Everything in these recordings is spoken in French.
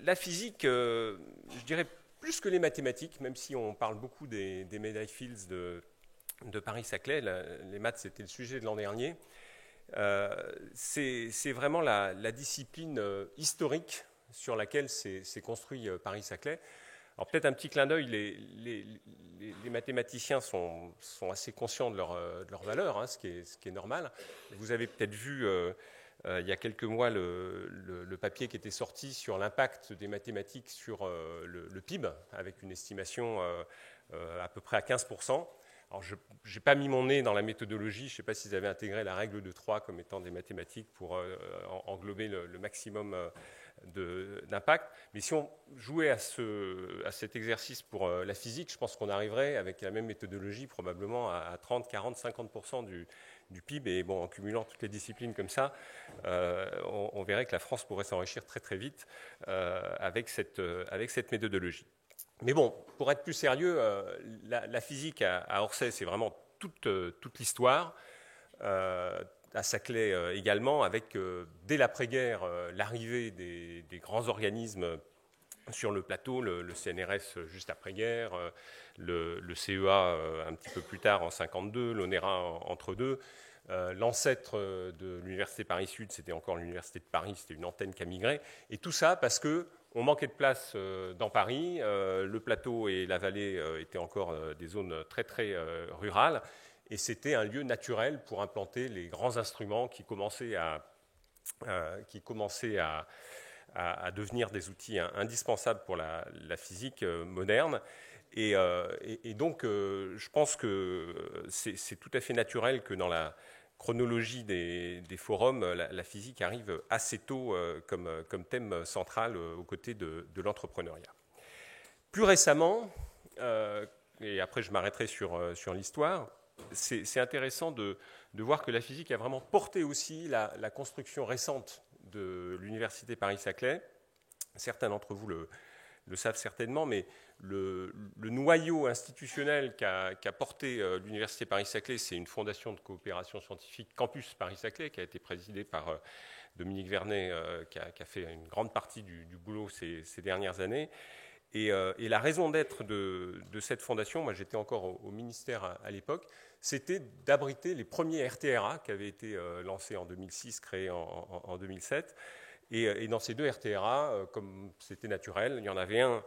la physique, je dirais plus que les mathématiques, même si on parle beaucoup des médailles Fields de Paris-Saclay, les maths c'était le sujet de l'an dernier, c'est vraiment la discipline historique sur laquelle s'est construit Paris-Saclay. Alors peut-être un petit clin d'œil, les mathématiciens sont assez conscients de leur valeur, hein, ce qui est normal. Vous avez peut-être vu il y a quelques mois le papier qui était sorti sur l'impact des mathématiques sur le PIB, avec une estimation à peu près à 15%. Alors je n'ai pas mis mon nez dans la méthodologie, je ne sais pas s'ils avaient intégré la règle de 3 comme étant des mathématiques pour englober le maximum d'impact. Mais si on jouait à cet exercice pour la physique, je pense qu'on arriverait avec la même méthodologie probablement à 30, 40, 50% du PIB. Et bon, en cumulant toutes les disciplines comme ça, on verrait que la France pourrait s'enrichir très très vite avec cette méthodologie. Mais bon, pour être plus sérieux, la physique à Orsay, c'est vraiment toute l'histoire. À Saclay également, avec dès l'après-guerre l'arrivée des grands organismes sur le plateau, le CNRS juste après-guerre, le CEA un petit peu plus tard en 1952, l'ONERA entre deux. L'ancêtre de l'Université Paris-Sud, c'était encore l'Université de Paris, c'était une antenne qui a migré. Et tout ça parce qu'on manquait de place dans Paris, le plateau et la vallée étaient encore des zones très très rurales, et c'était un lieu naturel pour implanter les grands instruments qui commençaient à devenir des outils indispensables pour la physique moderne. Et donc, je pense que c'est tout à fait naturel que dans la chronologie des forums, la physique arrive assez tôt comme thème central aux côtés de l'entrepreneuriat. Plus récemment, et après je m'arrêterai sur l'histoire, c'est intéressant de voir que la physique a vraiment porté aussi la construction récente de l'Université Paris-Saclay. Certains d'entre vous le savent certainement, mais le noyau institutionnel qu'a porté l'Université Paris-Saclay, c'est une fondation de coopération scientifique Campus Paris-Saclay, qui a été présidée par Dominique Vernet, qui a fait une grande partie du boulot ces dernières années. Et la raison d'être de cette fondation, moi j'étais encore au ministère à l'époque, c'était d'abriter les premiers RTRA qui avaient été lancés en 2006, créés en 2007. Et dans ces deux RTRA, comme c'était naturel, il y en avait un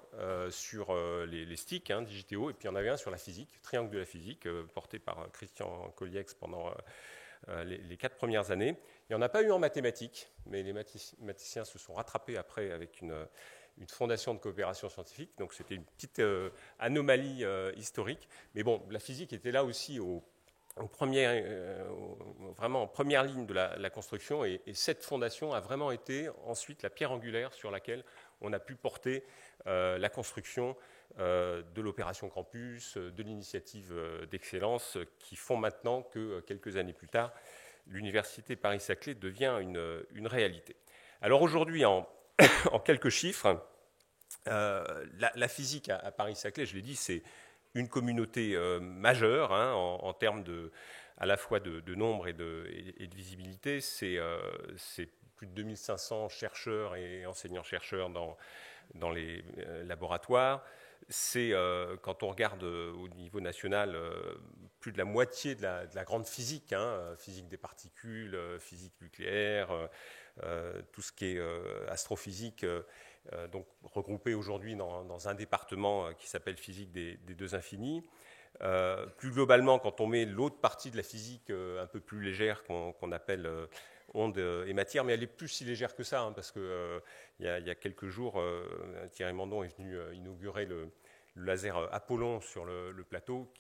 sur les sticks, Digiteo, et puis il y en avait un sur la physique, Triangle de la physique, porté par Christian Colliex pendant les 4 premières années. Il n'y en a pas eu en mathématiques, mais les mathématiciens se sont rattrapés après avec une fondation de coopération scientifique, donc c'était une petite anomalie historique. Mais bon, la physique était là aussi vraiment en première ligne de la construction, et cette fondation a vraiment été ensuite la pierre angulaire sur laquelle on a pu porter la construction de l'opération Campus, de l'initiative d'excellence qui font maintenant que quelques années plus tard, l'Université Paris-Saclay devient une réalité. Alors aujourd'hui, en quelques chiffres, la physique à Paris-Saclay, je l'ai dit, c'est une communauté majeure en termes à la fois de nombre et de visibilité. C'est plus de 2500 chercheurs et enseignants-chercheurs dans les laboratoires. C'est, quand on regarde au niveau national, plus de la moitié de la grande physique, physique des particules, physique nucléaire, tout ce qui est astrophysique, donc regroupé aujourd'hui dans un département qui s'appelle physique des deux infinis. Plus globalement, quand on met l'autre partie de la physique un peu plus légère qu'on appelle ondes et matière, mais elle est plus si légère que ça, parce que il y a quelques jours, Thierry Mandon est venu inaugurer le laser Apollon sur le plateau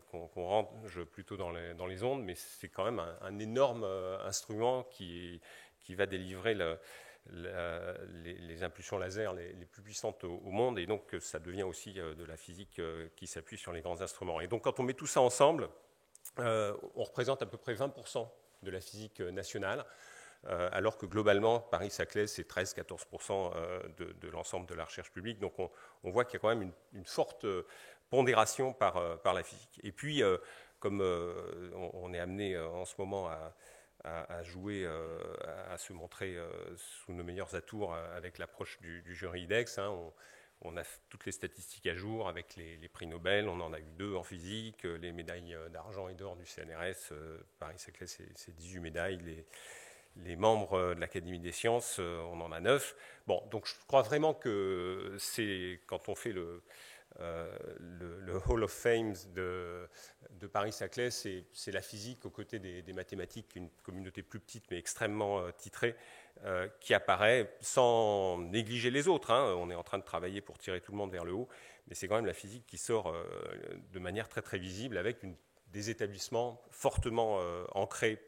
qu'on range plutôt dans les ondes, mais c'est quand même un énorme instrument qui va délivrer les impulsions laser les plus puissantes au monde, et donc ça devient aussi de la physique qui s'appuie sur les grands instruments. Et donc quand on met tout ça ensemble, on représente à peu près 20% de la physique nationale, alors que globalement, Paris-Saclay, c'est 13-14% de l'ensemble de la recherche publique. Donc on voit qu'il y a quand même une forte pondération par la physique. Et puis, comme on est amené en ce moment à jouer, à se montrer sous nos meilleurs atours avec l'approche du jury IDEX. Hein. On a toutes les statistiques à jour avec les prix Nobel. On en a eu 2 en physique, les médailles d'argent et d'or du CNRS. Paris-Saclay, c'est 18 médailles. Les membres de l'Académie des sciences, on en a 9. Bon, donc je crois vraiment que c'est quand on fait le Hall of Fame de Paris-Saclay, c'est la physique aux côtés des mathématiques, une communauté plus petite mais extrêmement titrée, qui apparaît sans négliger les autres. Hein. On est en train de travailler pour tirer tout le monde vers le haut, mais c'est quand même la physique qui sort de manière très très visible avec des établissements fortement ancrés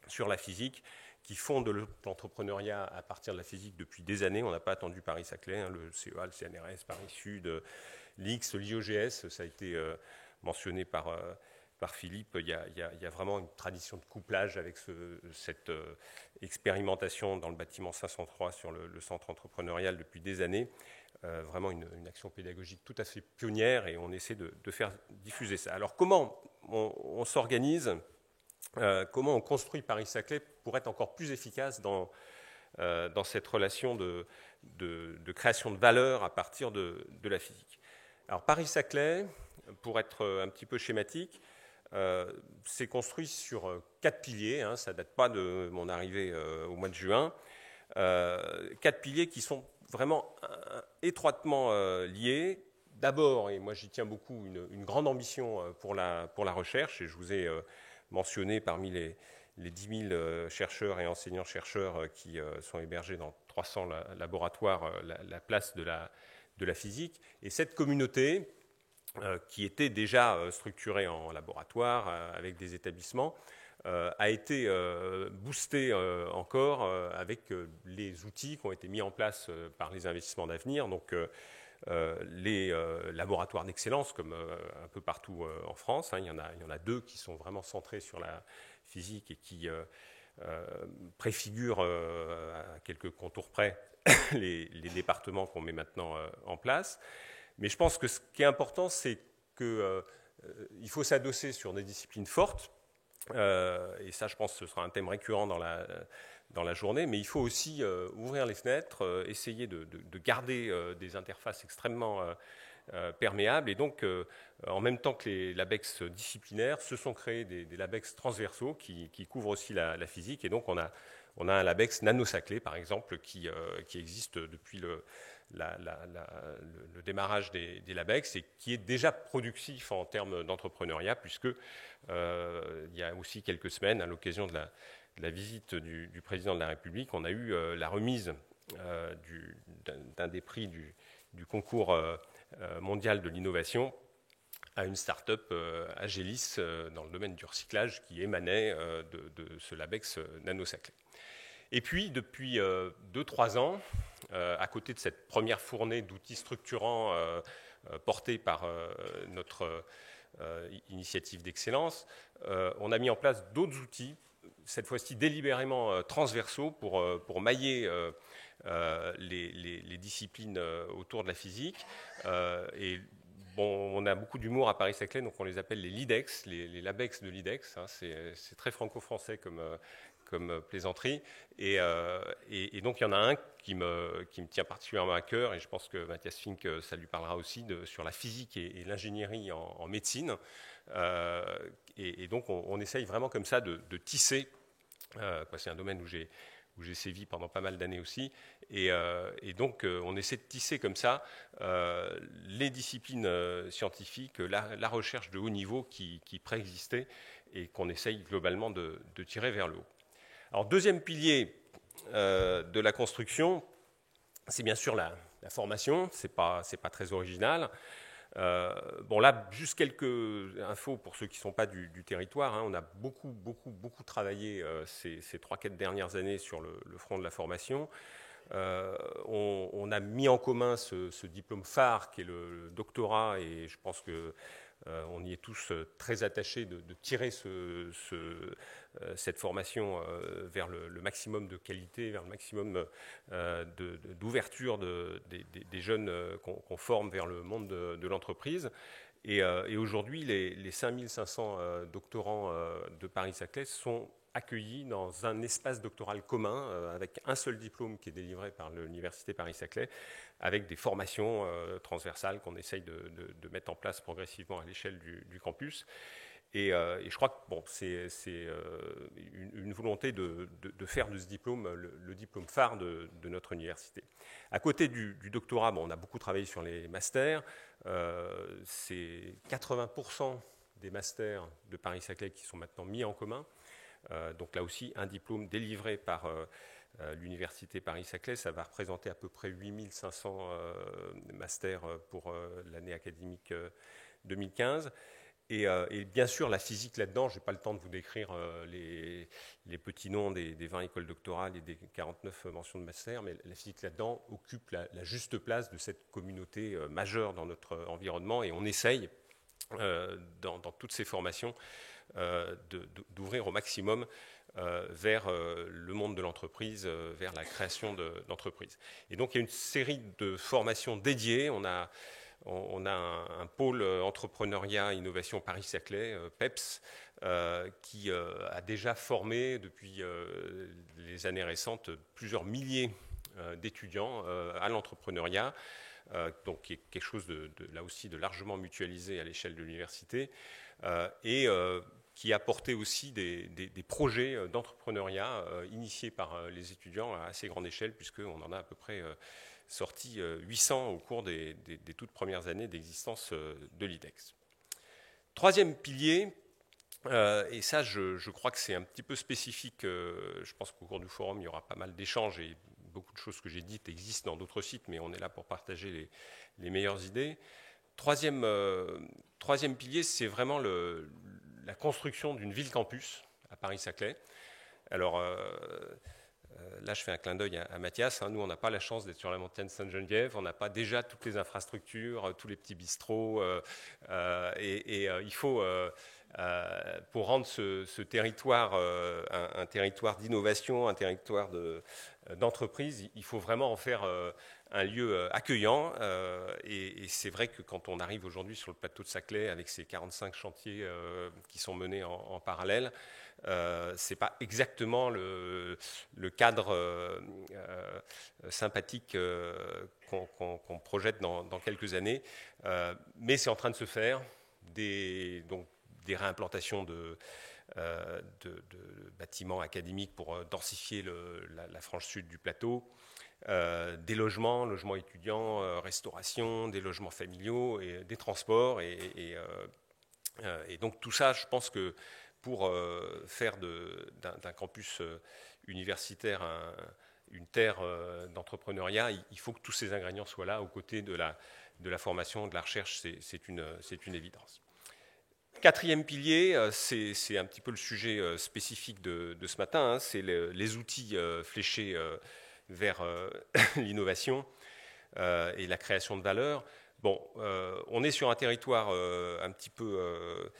sur la physique, qui fondent l'entrepreneuriat à partir de la physique depuis des années. On n'a pas attendu Paris-Saclay, hein, le CEA, le CNRS, Paris-Sud, l'IX, l'IOGS, ça a été mentionné par Philippe. Il y a vraiment une tradition de couplage avec cette expérimentation dans le bâtiment 503 sur le centre entrepreneurial depuis des années. Vraiment une action pédagogique tout à fait pionnière, et on essaie de faire diffuser ça. Alors comment on s'organise, comment on construit Paris-Saclay pour être encore plus efficace dans cette relation de création de valeur à partir de la physique. Alors Paris-Saclay, pour être un petit peu schématique, c'est construit sur 4 piliers, hein, ça ne date pas de mon arrivée au mois de juin, 4 piliers qui sont vraiment étroitement liés. D'abord, et moi j'y tiens beaucoup, une grande ambition pour la recherche, et je vous ai mentionné parmi les 10 000 chercheurs et enseignants-chercheurs qui sont hébergés dans 300 laboratoires, la place de la physique. Et cette communauté, qui était déjà structurée en laboratoire avec des établissements, a été boostée encore avec les outils qui ont été mis en place par les investissements d'avenir. Donc, les laboratoires d'excellence, comme un peu partout en France, hein, il y en a 2 qui sont vraiment centrés sur la physique et qui préfigurent à quelques contours près les départements qu'on met maintenant en place. Mais je pense que ce qui est important, c'est qu'il faut s'adosser sur des disciplines fortes, et ça, je pense que ce sera un thème récurrent dans la journée, mais il faut aussi ouvrir les fenêtres, essayer de garder des interfaces extrêmement perméables, et donc en même temps que les LabEx disciplinaires, se sont créés des LabEx transversaux qui couvrent aussi la physique, et donc on a un LabEx nano-Saclay, par exemple, qui existe depuis le démarrage des LabEx, et qui est déjà productif en termes d'entrepreneuriat, puisque il y a aussi quelques semaines, à l'occasion de la visite du président de la République, on a eu la remise d'un des prix du concours mondial de l'innovation à une start-up Agelis dans le domaine du recyclage, qui émanait de ce LabEx nano-Saclay. Et puis, depuis 2-3 ans, à côté de cette première fournée d'outils structurants portés par notre initiative d'excellence, on a mis en place d'autres outils, cette fois-ci délibérément transversaux, pour mailler les disciplines autour de la physique. Et bon, on a beaucoup d'humour à Paris-Saclay, donc on les appelle les LIDEX, les LabEx de l'IDEX. Hein, c'est très franco-français comme plaisanterie. Et donc, il y en a un qui me tient particulièrement à cœur, et je pense que Mathias Fink, ça lui parlera aussi, sur la physique et l'ingénierie en médecine. Et donc, on essaye vraiment comme ça de tisser. C'est un domaine où j'ai sévi pendant pas mal d'années aussi. Et donc, on essaie de tisser comme ça les disciplines scientifiques, la recherche de haut niveau qui préexistait et qu'on essaye globalement de tirer vers le haut. Alors, deuxième pilier de la construction, c'est bien sûr la formation. C'est pas très original. Bon, là, juste quelques infos pour ceux qui ne sont pas du territoire. Hein. On a beaucoup travaillé ces 3-4 dernières années sur le front de la formation. On a mis en commun ce diplôme phare qui est le doctorat, et je pense que on y est tous très attachés de tirer cette formation vers le maximum de qualité, vers le maximum d'ouverture des jeunes qu'on forme vers le monde de l'entreprise. Et aujourd'hui, les 5500 doctorants de Paris-Saclay sont accueillis dans un espace doctoral commun avec un seul diplôme qui est délivré par l'Université Paris-Saclay, avec des formations transversales qu'on essaye de mettre en place progressivement à l'échelle du campus. Et je crois que c'est une volonté de faire de ce diplôme le diplôme phare de notre université. À côté du doctorat, on a beaucoup travaillé sur les masters. C'est 80% des masters de Paris-Saclay qui sont maintenant mis en commun. Donc là aussi, un diplôme délivré par l'Université Paris-Saclay, ça va représenter à peu près 8500 masters pour l'année académique 2015. Et bien sûr, la physique là-dedans, je n'ai pas le temps de vous décrire les petits noms des 20 écoles doctorales et des 49 mentions de master, mais la physique là-dedans occupe la juste place de cette communauté majeure dans notre environnement, et on essaye, dans toutes ces formations, d'ouvrir au maximum vers le monde de l'entreprise, vers la création d'entreprises. Et donc, il y a une série de formations dédiées. On a un pôle entrepreneuriat innovation Paris-Saclay, PEPS, qui a déjà formé depuis les années récentes plusieurs milliers d'étudiants à l'entrepreneuriat, donc qui est quelque chose là aussi de largement mutualisé à l'échelle de l'université, et qui a porté aussi des projets d'entrepreneuriat initiés par les étudiants à assez grande échelle, puisqu'on en a à peu près sorti 800 au cours des toutes premières années d'existence de l'IDEX. Troisième pilier, et ça je crois que c'est un petit peu spécifique, je pense qu'au cours du forum il y aura pas mal d'échanges et beaucoup de choses que j'ai dites existent dans d'autres sites, mais on est là pour partager les meilleures idées. Troisième pilier, c'est vraiment la construction d'une ville campus à Paris-Saclay. Alors là, je fais un clin d'œil à Mathias. Nous, on n'a pas la chance d'être sur la montagne Sainte-Geneviève. On n'a pas déjà toutes les infrastructures, tous les petits bistrots. Il faut, pour rendre ce territoire un territoire d'innovation, un territoire d'entreprise, il faut vraiment en faire un lieu accueillant. Et c'est vrai que quand on arrive aujourd'hui sur le plateau de Saclay avec ces 45 chantiers qui sont menés en parallèle, ce n'est pas exactement le cadre sympathique qu'on projette dans quelques années, mais c'est en train de se faire. Des réimplantations de bâtiments académiques pour densifier la frange sud du plateau, des logements étudiants, restauration, des logements familiaux, et des transports. Et donc tout ça, je pense que pour faire d'un campus universitaire une terre d'entrepreneuriat, il faut que tous ces ingrédients soient là, aux côtés de la formation, de la recherche. C'est une évidence. Quatrième pilier, c'est un petit peu le sujet spécifique de ce matin, c'est les outils fléchés vers l'innovation et la création de valeur. On est sur un territoire un petit peu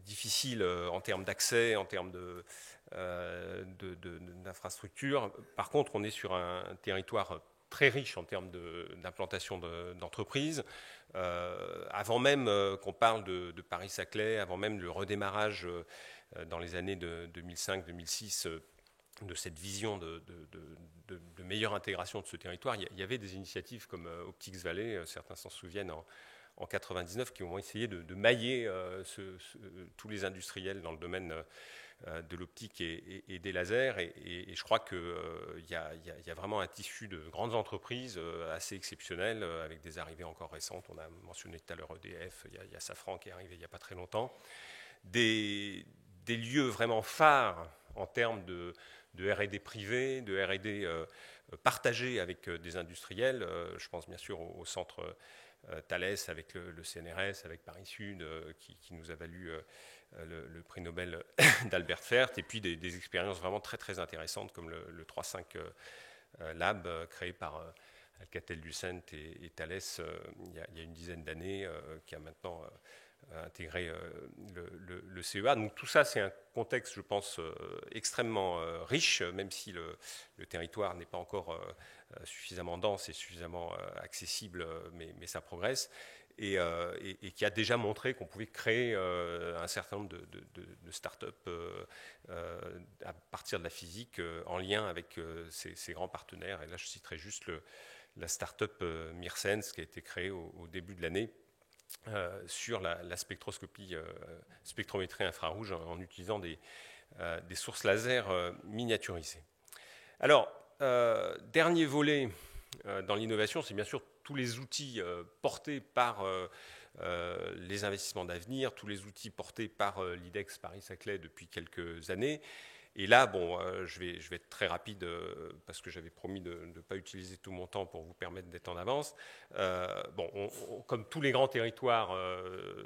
difficile en termes d'accès, en termes d'infrastructures. Par contre, on est sur un territoire très riche en termes d'implantation d'entreprises. Avant même qu'on parle de Paris-Saclay, avant même le redémarrage dans les années de 2005-2006 de cette vision de meilleure intégration de ce territoire, il y avait des initiatives comme Optics Valley, certains s'en souviennent, en 99, qui ont essayé de mailler tous les industriels dans le domaine de l'optique et des lasers. Et je crois qu'il y a vraiment un tissu de grandes entreprises assez exceptionnel, avec des arrivées encore récentes. On a mentionné tout à l'heure EDF, il y a Safran qui est arrivé il n'y a pas très longtemps. Des lieux vraiment phares en termes de R&D privé, de R&D partagé avec des industriels. Je pense bien sûr au centre Thales avec le CNRS, avec Paris Sud, qui nous a valu le prix Nobel d'Albert Fert, et puis des expériences vraiment très très intéressantes comme le 3.5 Lab créé par Alcatel-Lucent et Thales il y a une dizaine d'années, qui a maintenant intégré le CEA. Donc tout ça, c'est un contexte, je pense, extrêmement riche, même si le territoire n'est pas encore suffisamment dense et suffisamment accessible, mais ça progresse. et qui a déjà montré qu'on pouvait créer un certain nombre de start-up à partir de la physique en lien avec ces grands partenaires. Et là, je citerai juste la start-up Mirsense qui a été créée au début de l'année sur la spectroscopie, spectrométrie infrarouge en utilisant des sources laser miniaturisées. Alors, dernier volet dans l'innovation, c'est bien sûr tous les outils portés par les investissements d'avenir, tous les outils portés par l'IDEX Paris-Saclay depuis quelques années. Et là, bon, je vais être très rapide parce que j'avais promis de ne pas utiliser tout mon temps pour vous permettre d'être en avance. Bon, comme tous les grands territoires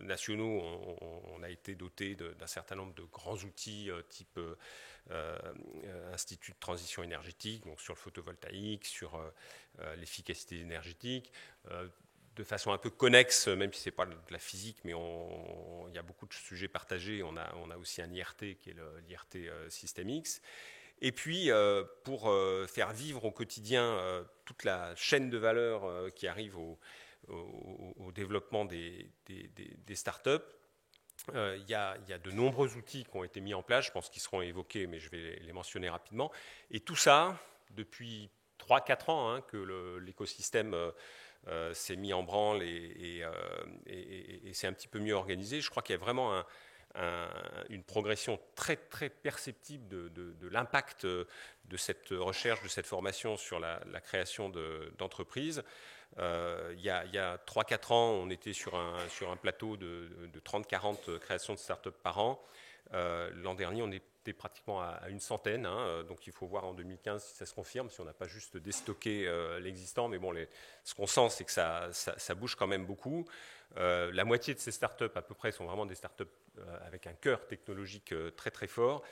nationaux, on a été doté d'un certain nombre de grands outils type Institut de transition énergétique, donc sur le photovoltaïque, sur l'efficacité énergétique. De façon un peu connexe, même si ce n'est pas de la physique, mais il y a beaucoup de sujets partagés. On a aussi un IRT qui est l'IRT Système X. Et puis, pour faire vivre au quotidien toute la chaîne de valeur qui arrive au développement des startups, il y a de nombreux outils qui ont été mis en place. Je pense qu'ils seront évoqués, mais je vais les mentionner rapidement. Et tout ça, depuis 3-4 ans hein, que l'écosystème s'est mis en branle et c'est un petit peu mieux organisé. Je crois qu'il y a vraiment une progression très, très perceptible de l'impact de cette recherche, de cette formation sur la création d'entreprises. Il y a 3-4 ans, on était sur un plateau de 30-40 créations de start-up par an. L'an dernier, on était pratiquement à une centaine, hein, donc il faut voir en 2015 si ça se confirme, si on n'a pas juste déstocké l'existant, mais bon, ce qu'on sent, c'est que ça bouge quand même beaucoup. La moitié de ces startups, à peu près, sont vraiment des startups avec un cœur technologique très très fort,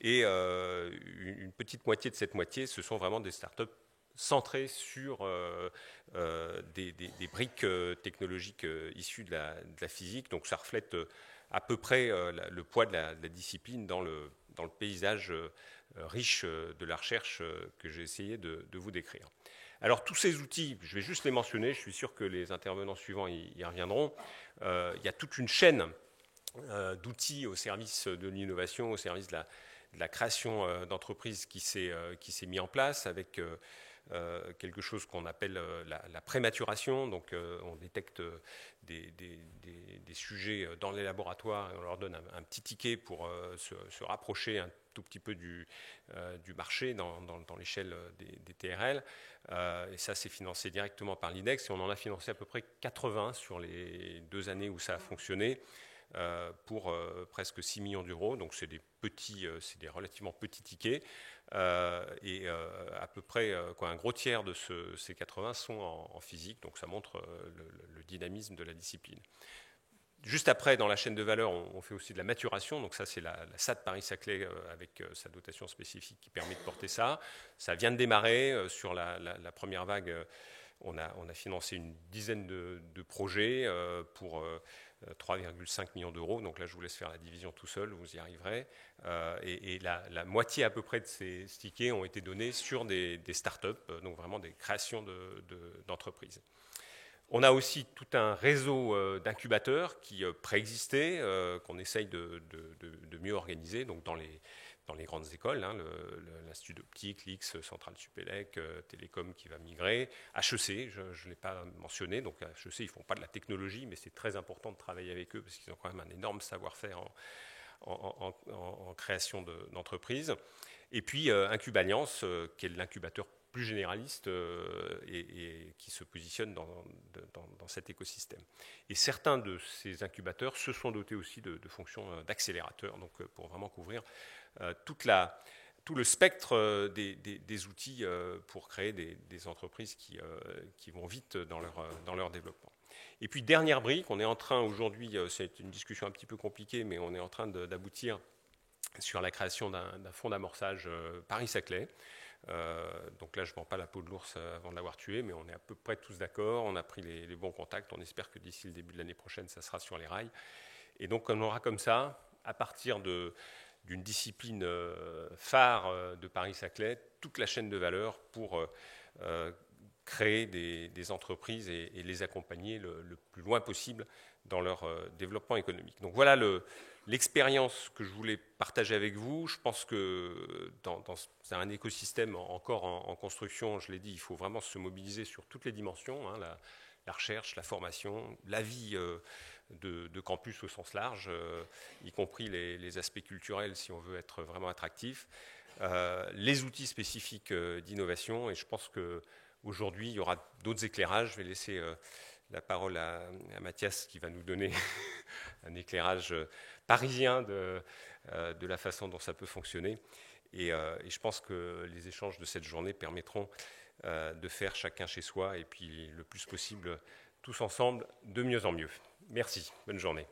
et une petite moitié de cette moitié, ce sont vraiment des startups centrées sur des briques technologiques issues de la physique, donc ça reflète à peu près le poids de la discipline dans le paysage riche de la recherche que j'ai essayé de vous décrire. Alors tous ces outils, je vais juste les mentionner, je suis sûr que les intervenants suivants y reviendront. Il y a toute une chaîne d'outils au service de l'innovation, au service de la création d'entreprises qui s'est mis en place avec quelque chose qu'on appelle la prématuration. Donc on détecte des sujets dans les laboratoires et on leur donne un petit ticket pour se rapprocher un tout petit peu du marché dans l'échelle des TRL. Et ça, c'est financé directement par l'IDEX et on en a financé à peu près 80 sur les 2 années où ça a fonctionné. Pour presque 6 millions d'euros, donc c'est des relativement petits tickets, et à peu près un gros tiers de ces 80 sont en physique, donc ça montre le dynamisme de la discipline. Juste après, dans la chaîne de valeur, on fait aussi de la maturation, donc ça c'est la SAT Paris-Saclay avec sa dotation spécifique qui permet de porter ça. Ça vient de démarrer sur la première vague. On a financé une dizaine de projets pour 3,5 millions d'euros. Donc là, je vous laisse faire la division tout seul, vous y arriverez. Et la moitié à peu près de ces tickets ont été donnés sur des startups, donc vraiment des créations d'entreprises. On a aussi tout un réseau d'incubateurs qui préexistait, qu'on essaye de mieux organiser, donc dans les grandes écoles, hein, l'Institut d'optique, l'X, Centrale Supélec, Télécom qui va migrer, HEC, je ne l'ai pas mentionné, donc HEC, ils ne font pas de la technologie, mais c'est très important de travailler avec eux parce qu'ils ont quand même un énorme savoir-faire en création d'entreprises. Et puis Incubaliance, qui est l'incubateur plus généraliste et qui se positionne dans cet écosystème. Et certains de ces incubateurs se sont dotés aussi de fonctions d'accélérateur, donc pour vraiment couvrir tout le spectre des outils pour créer des entreprises qui vont vite dans leur développement. Et puis dernière brique, on est en train aujourd'hui, c'est une discussion un petit peu compliquée, mais on est en train d'aboutir sur la création d'un fonds d'amorçage Paris-Saclay. Donc là, je ne vends pas la peau de l'ours avant de l'avoir tué, mais on est à peu près tous d'accord, on a pris les bons contacts, on espère que d'ici le début de l'année prochaine, ça sera sur les rails. Et donc on aura comme ça, à partir d'une discipline phare de Paris-Saclay, toute la chaîne de valeur pour créer des entreprises et les accompagner le plus loin possible dans leur développement économique. Donc voilà l'expérience que je voulais partager avec vous. Je pense que c'est un écosystème encore en construction, je l'ai dit, il faut vraiment se mobiliser sur toutes les dimensions, hein, la recherche, la formation, la vie de campus au sens large, y compris les aspects culturels si on veut être vraiment attractif, les outils spécifiques d'innovation, et je pense qu'aujourd'hui il y aura d'autres éclairages. Je vais laisser la parole à Mathias qui va nous donner un éclairage parisien de la façon dont ça peut fonctionner. Et je pense que les échanges de cette journée permettront de faire chacun chez soi et puis le plus possible tous ensemble de mieux en mieux. Merci, bonne journée.